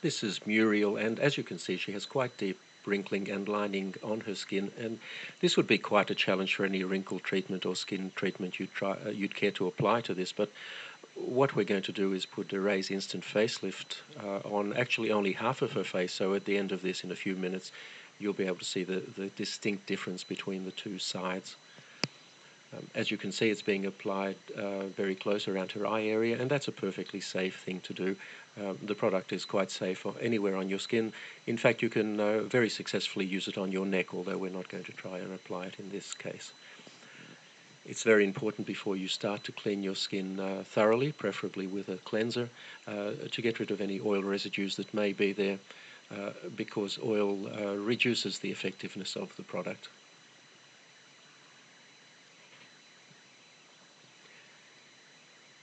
This is Muriel, and as you can see, she has quite deep wrinkling and lining on her skin, and this would be quite a challenge for any wrinkle treatment or skin treatment you'd care to apply to this. But what we're going to do is put a Raise Instant Facelift on actually only half of her face, so at the end of this, in a few minutes, you'll be able to see the distinct difference between the two sides. As you can see, it's being applied very close around her eye area, and that's a perfectly safe thing to do. The product is quite safe anywhere on your skin. In fact, you can very successfully use it on your neck, although we're not going to try and apply it in this case. It's very important before you start to clean your skin thoroughly, preferably with a cleanser, to get rid of any oil residues that may be there, because oil reduces the effectiveness of the product.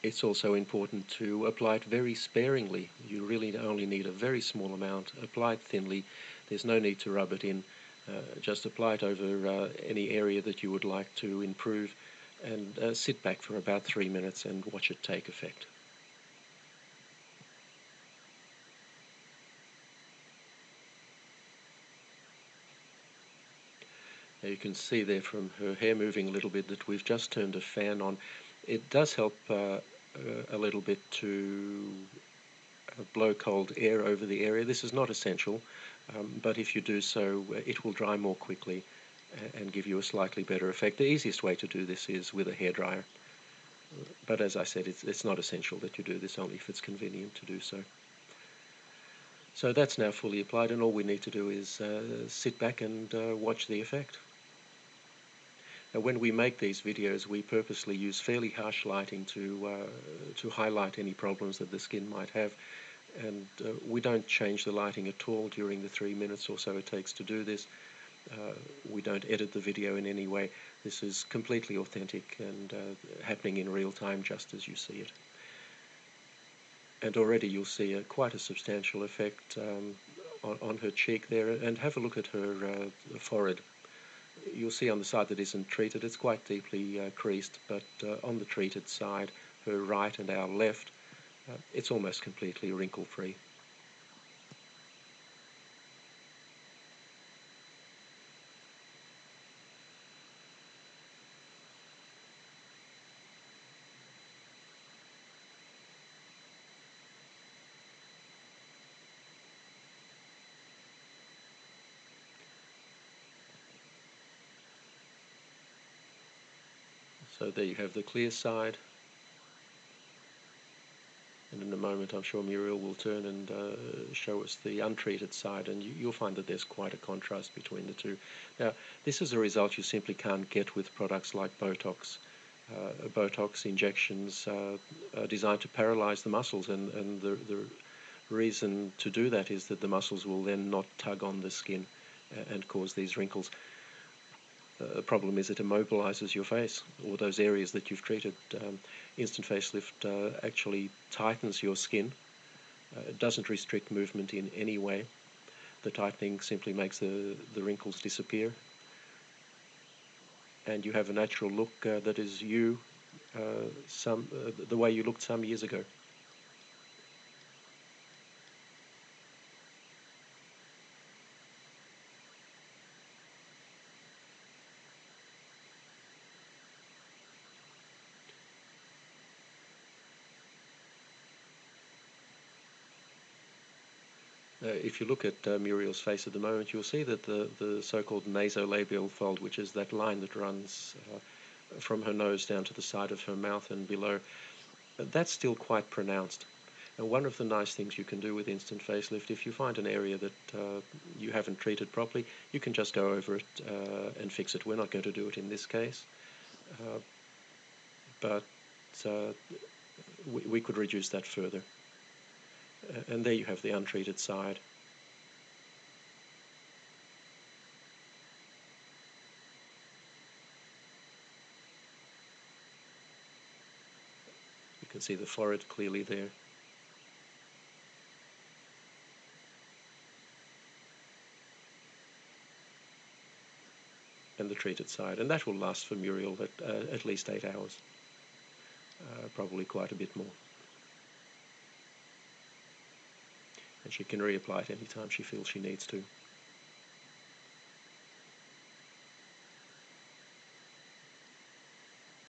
It's also important to apply it very sparingly. You really only need a very small amount. Apply it thinly. There's no need to rub it in. Just apply it over any area that you would like to improve, and sit back for about 3 minutes and watch it take effect. Now you can see there from her hair moving a little bit that we've just turned a fan on. It does help a little bit to blow cold air over the area. This is not essential, but if you do so, it will dry more quickly and give you a slightly better effect. The easiest way to do this is with a hairdryer, but as I said, it's not essential that you do this, only if it's convenient to do so. So that's now fully applied, and all we need to do is sit back and watch the effect. Now, when we make these videos, we purposely use fairly harsh lighting to highlight any problems that the skin might have, and we don't change the lighting at all during the 3 minutes or so it takes to do this. We don't edit the video in any way. This is completely authentic and happening in real time just as you see it. And already you'll see quite a substantial effect on her cheek there, and have a look at her forehead. You'll see on the side that isn't treated, it's quite deeply creased, but on the treated side, her right and our left, it's almost completely wrinkle-free. So there you have the clear side, and in a moment I'm sure Muriel will turn and show us the untreated side, and you'll find that there's quite a contrast between the two. Now, this is a result you simply can't get with products like Botox. Botox injections are designed to paralyze the muscles, and the reason to do that is that the muscles will then not tug on the skin and cause these wrinkles. The problem is it immobilizes your face, or those areas that you've treated. Instant facelift actually tightens your skin. It doesn't restrict movement in any way. The tightening simply makes the wrinkles disappear, and you have a natural look that is you, the way you looked some years ago. If you look at Muriel's face at the moment, you'll see that the so-called nasolabial fold, which is that line that runs from her nose down to the side of her mouth and below, that's still quite pronounced. And one of the nice things you can do with instant facelift, if you find an area that you haven't treated properly, you can just go over it and fix it. We're not going to do it in this case, but we could reduce that further. And there you have the untreated side. You can see the forehead clearly there. And the treated side. And that will last for Muriel at least 8 hours. Probably quite a bit more. and she can reapply it anytime she feels she needs to.